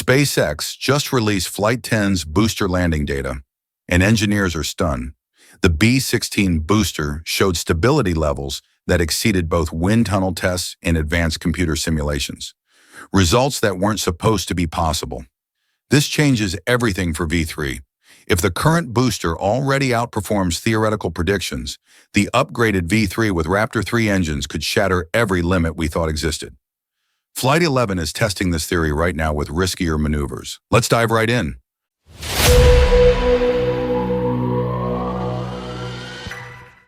SpaceX just released Flight 10's booster landing data, and engineers are stunned. The B-16 booster showed stability levels that exceeded both wind tunnel tests and advanced computer simulations, results that weren't supposed to be possible. This changes everything for V3. If the current booster already outperforms theoretical predictions, the upgraded V3 with Raptor 3 engines could shatter every limit we thought existed. Flight 11 is testing this theory right now with riskier maneuvers. Let's dive right in.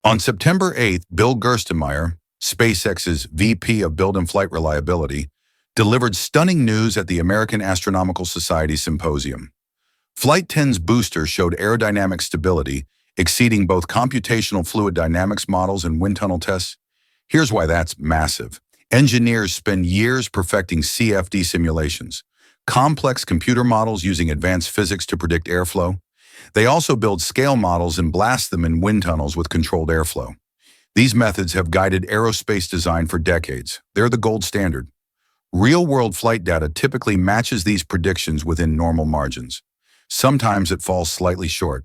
On September 8th, Bill Gerstenmaier, SpaceX's VP of Build and Flight Reliability, delivered stunning news at the American Astronomical Society Symposium. Flight 10's booster showed aerodynamic stability, exceeding both computational fluid dynamics models and wind tunnel tests. Here's why that's massive. Engineers spend years perfecting CFD simulations, complex computer models using advanced physics to predict airflow. They also build scale models and blast them in wind tunnels with controlled airflow. These methods have guided aerospace design for decades. They're the gold standard. Real-world flight data typically matches these predictions within normal margins. Sometimes it falls slightly short.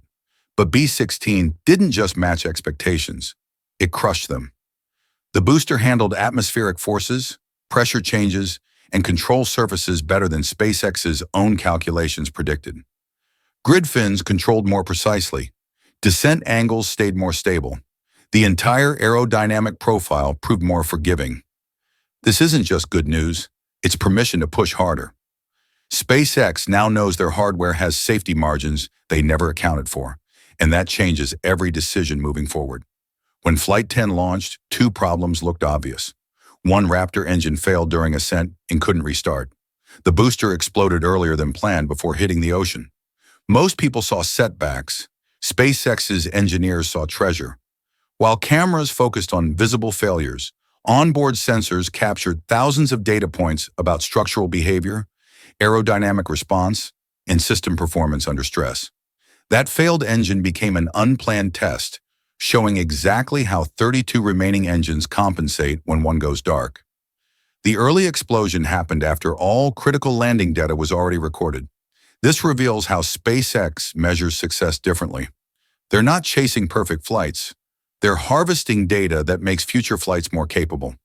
But B-16 didn't just match expectations. It crushed them. The booster handled atmospheric forces, pressure changes, and control surfaces better than SpaceX's own calculations predicted. Grid fins controlled more precisely. Descent angles stayed more stable. The entire aerodynamic profile proved more forgiving. This isn't just good news, it's permission to push harder. SpaceX now knows their hardware has safety margins they never accounted for, and that changes every decision moving forward. When Flight 10 launched, two problems looked obvious. One Raptor engine failed during ascent and couldn't restart. The booster exploded earlier than planned before hitting the ocean. Most people saw setbacks. SpaceX's engineers saw treasure. While cameras focused on visible failures, onboard sensors captured thousands of data points about structural behavior, aerodynamic response, and system performance under stress. That failed engine became an unplanned test, showing exactly how 32 remaining engines compensate when one goes dark. The early explosion happened after all critical landing data was already recorded. This reveals how SpaceX measures success differently. They're not chasing perfect flights. They're harvesting data that makes future flights more capable.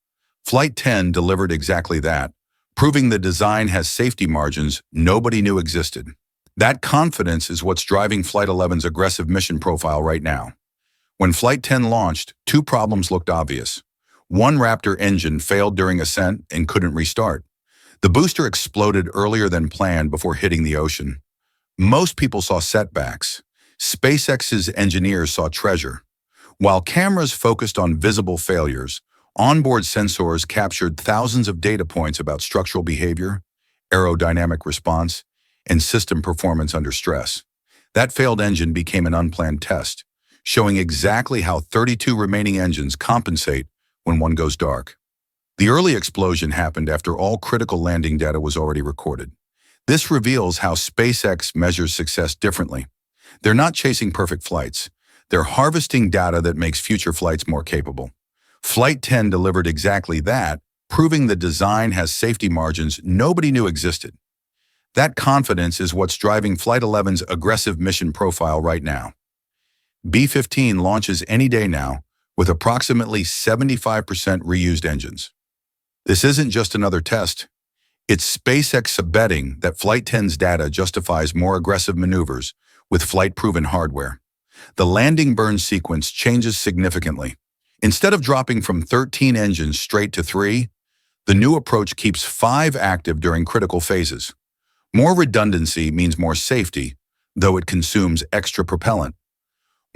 Flight 10 delivered exactly that, proving the design has safety margins nobody knew existed. That confidence is what's driving Flight 11's aggressive mission profile right now. When Flight 10 launched, two problems looked obvious. One Raptor engine failed during ascent and couldn't restart. The booster exploded earlier than planned before hitting the ocean. Most people saw setbacks. SpaceX's engineers saw treasure. While cameras focused on visible failures, onboard sensors captured thousands of data points about structural behavior, aerodynamic response, and system performance under stress. That failed engine became an unplanned test, showing exactly how 32 remaining engines compensate when one goes dark. The early explosion happened after all critical landing data was already recorded. This reveals how SpaceX measures success differently. They're not chasing perfect flights. They're harvesting data that makes future flights more capable. Flight 10 delivered exactly that, proving the design has safety margins nobody knew existed. That confidence is what's driving Flight 11's aggressive mission profile right now. B-15 launches any day now, with approximately 75% reused engines. This isn't just another test. It's SpaceX betting that Flight 10's data justifies more aggressive maneuvers with flight-proven hardware. The landing burn sequence changes significantly. Instead of dropping from 13 engines straight to 3, the new approach keeps 5 active during critical phases. More redundancy means more safety, though it consumes extra propellant.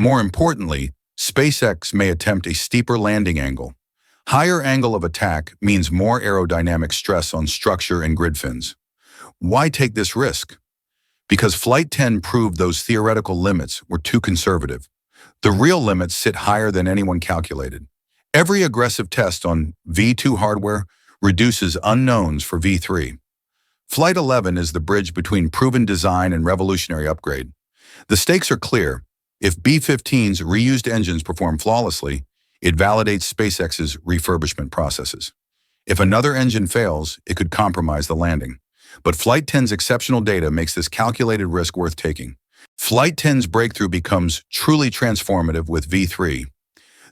More importantly, SpaceX may attempt a steeper landing angle. Higher angle of attack means more aerodynamic stress on structure and grid fins. Why take this risk? Because Flight 10 proved those theoretical limits were too conservative. The real limits sit higher than anyone calculated. Every aggressive test on V2 hardware reduces unknowns for V3. Flight 11 is the bridge between proven design and revolutionary upgrade. The stakes are clear. If B-15's reused engines perform flawlessly, it validates SpaceX's refurbishment processes. If another engine fails, it could compromise the landing. But Flight 10's exceptional data makes this calculated risk worth taking. Flight 10's breakthrough becomes truly transformative with V3,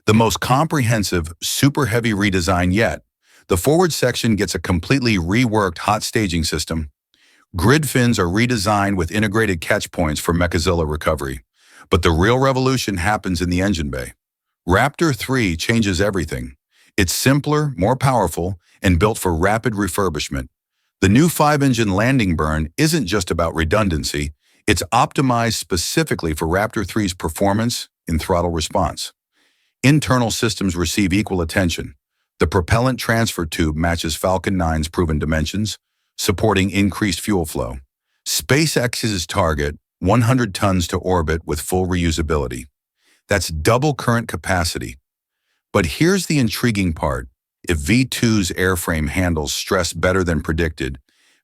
the most comprehensive, super heavy redesign yet. The forward section gets a completely reworked hot staging system. Grid fins are redesigned with integrated catch points for Mechazilla recovery. But the real revolution happens in the engine bay. Raptor 3 changes everything. It's simpler, more powerful, and built for rapid refurbishment. The new 5-engine landing burn isn't just about redundancy, it's optimized specifically for Raptor 3's performance in throttle response. Internal systems receive equal attention. The propellant transfer tube matches Falcon 9's proven dimensions, supporting increased fuel flow. SpaceX's target, 100 tons to orbit with full reusability. That's double current capacity. But here's the intriguing part. If V2's airframe handles stress better than predicted,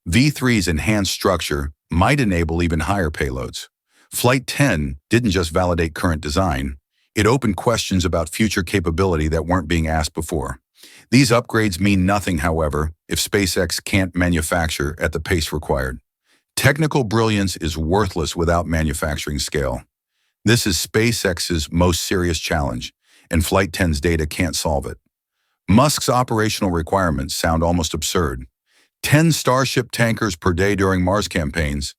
V3's enhanced structure might enable even higher payloads. Flight 10 didn't just validate current design, it opened questions about future capability that weren't being asked before. These upgrades mean nothing, however, if SpaceX can't manufacture at the pace required. Technical brilliance is worthless without manufacturing scale. This is SpaceX's most serious challenge, and Flight 10's data can't solve it. Musk's operational requirements sound almost absurd. 10 Starship tankers per day during Mars campaigns,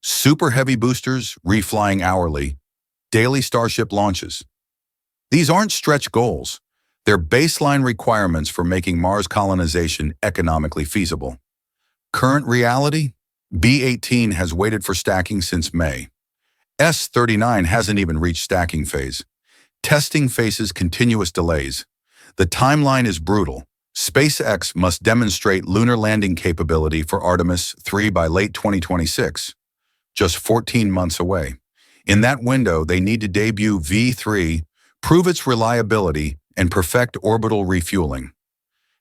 super heavy boosters reflying hourly, daily Starship launches. These aren't stretch goals. They're baseline requirements for making Mars colonization economically feasible. Current reality? B-18 has waited for stacking since May. S-39 hasn't even reached stacking phase. Testing faces continuous delays. The timeline is brutal. SpaceX must demonstrate lunar landing capability for Artemis 3 by late 2026, just 14 months away. In that window, they need to debut V3, prove its reliability, and perfect orbital refueling.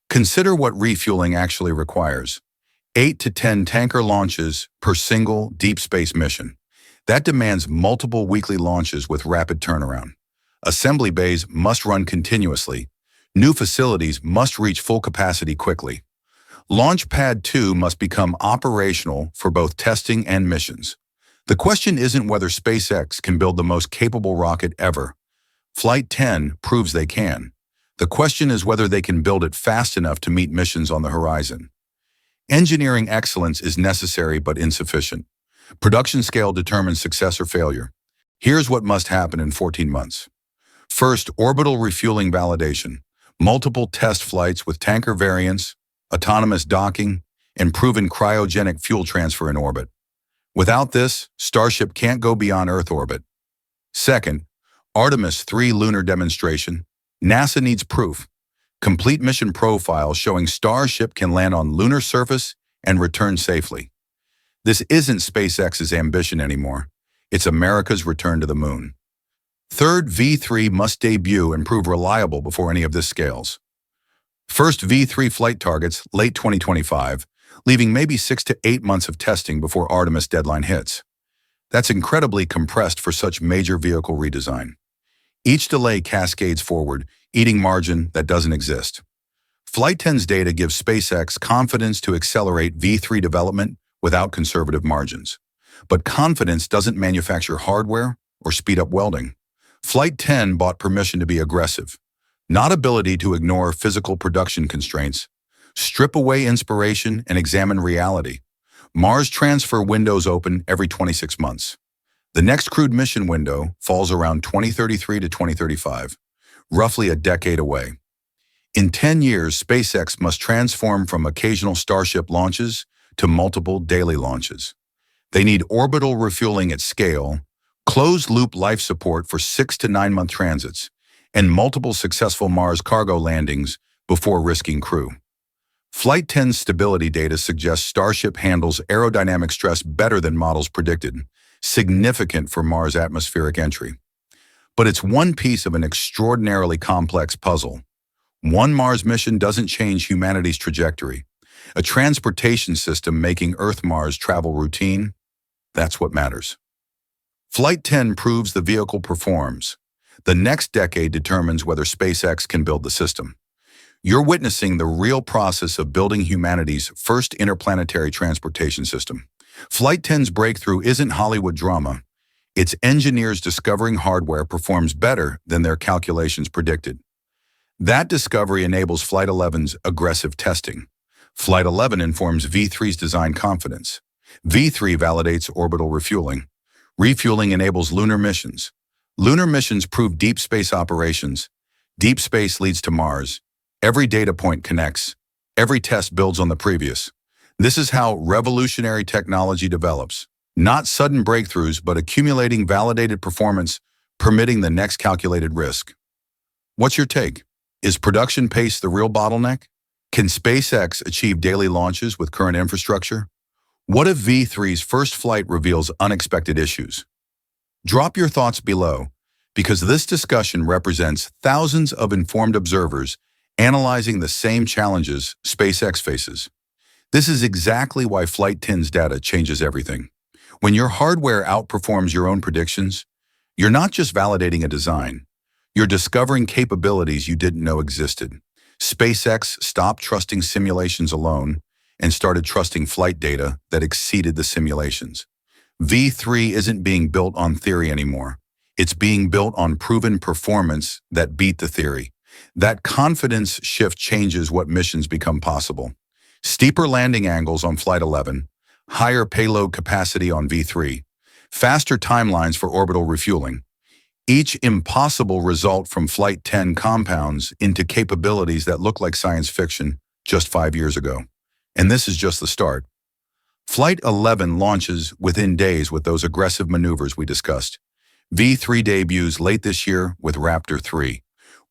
Consider what refueling actually requires. 8 to 10 tanker launches per single deep space mission. That demands multiple weekly launches with rapid turnaround. Assembly bays must run continuously. New facilities must reach full capacity quickly. Launch Pad 2 must become operational for both testing and missions. The question isn't whether SpaceX can build the most capable rocket ever. Flight 10 proves they can. The question is whether they can build it fast enough to meet missions on the horizon. Engineering excellence is necessary but insufficient. Production scale determines success or failure. Here's what must happen in 14 months. First, orbital refueling validation. Multiple test flights with tanker variants, autonomous docking, and proven cryogenic fuel transfer in orbit. Without this, Starship can't go beyond Earth orbit. Second, Artemis 3 lunar demonstration. NASA needs proof. Complete mission profile showing Starship can land on lunar surface and return safely. This isn't SpaceX's ambition anymore. It's America's return to the moon. Third, V3 must debut and prove reliable before any of this scales. First V3 flight targets late 2025, leaving maybe 6 to 8 months of testing before Artemis deadline hits. That's incredibly compressed for such major vehicle redesign. Each delay cascades forward, eating margin that doesn't exist. Flight 10's data gives SpaceX confidence to accelerate V3 development without conservative margins. But confidence doesn't manufacture hardware or speed up welding. Flight 10 bought permission to be aggressive, not ability to ignore physical production constraints. Strip away inspiration and examine reality. Mars transfer windows open every 26 months. The next crewed mission window falls around 2033 to 2035, roughly a decade away. In 10 years, SpaceX must transform from occasional Starship launches to multiple daily launches. They need orbital refueling at scale, closed-loop life support for 6 to 9 month transits, and multiple successful Mars cargo landings before risking crew. Flight 10's stability data suggests Starship handles aerodynamic stress better than models predicted, significant for Mars atmospheric entry. But it's one piece of an extraordinarily complex puzzle. One Mars mission doesn't change humanity's trajectory. A transportation system making Earth-Mars travel routine, that's what matters. Flight 10 proves the vehicle performs. The next decade determines whether SpaceX can build the system. You're witnessing the real process of building humanity's first interplanetary transportation system. Flight 10's breakthrough isn't Hollywood drama. Its engineers discovering hardware performs better than their calculations predicted. That discovery enables Flight 11's aggressive testing. Flight 11 informs V3's design confidence. V3 validates orbital refueling. Refueling enables lunar missions. Lunar missions prove deep space operations. Deep space leads to Mars. Every data point connects. Every test builds on the previous. This is how revolutionary technology develops. Not sudden breakthroughs, but accumulating validated performance, permitting the next calculated risk. What's your take? Is production pace the real bottleneck? Can SpaceX achieve daily launches with current infrastructure? What if V3's first flight reveals unexpected issues? Drop your thoughts below, because this discussion represents thousands of informed observers analyzing the same challenges SpaceX faces. This is exactly why Flight 10's data changes everything. When your hardware outperforms your own predictions, you're not just validating a design, you're discovering capabilities you didn't know existed. SpaceX stopped trusting simulations alone and started trusting flight data that exceeded the simulations. V3 isn't being built on theory anymore. It's being built on proven performance that beat the theory. That confidence shift changes what missions become possible. Steeper landing angles on Flight 11, higher payload capacity on V3, faster timelines for orbital refueling. Each impossible result from Flight 10 compounds into capabilities that look like science fiction just 5 years ago. And this is just the start. Flight 11 launches within days with those aggressive maneuvers we discussed. V3 debuts late this year with Raptor 3.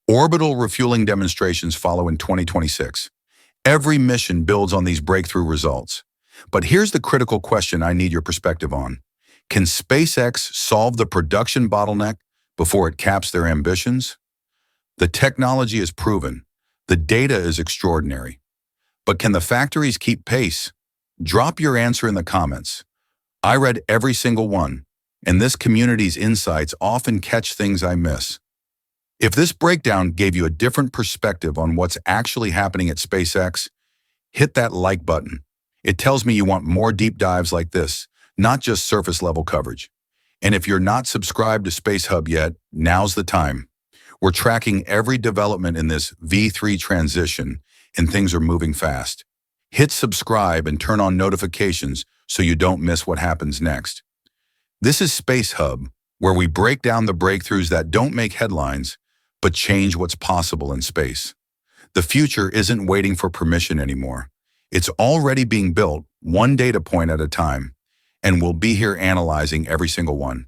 Orbital refueling demonstrations follow in 2026. Every mission builds on these breakthrough results. But here's the critical question I need your perspective on. Can SpaceX solve the production bottleneck before it caps their ambitions? The technology is proven. The data is extraordinary. But can the factories keep pace? Drop your answer in the comments. I read every single one, and this community's insights often catch things I miss. If this breakdown gave you a different perspective on what's actually happening at SpaceX, hit that like button. It tells me you want more deep dives like this, not just surface-level coverage. And if you're not subscribed to Space Hub yet, now's the time. We're tracking every development in this V3 transition, and things are moving fast. Hit subscribe and turn on notifications so you don't miss what happens next. This is Space Hub, where we break down the breakthroughs that don't make headlines, but change what's possible in space. The future isn't waiting for permission anymore. It's already being built, one data point at a time, and we'll be here analyzing every single one.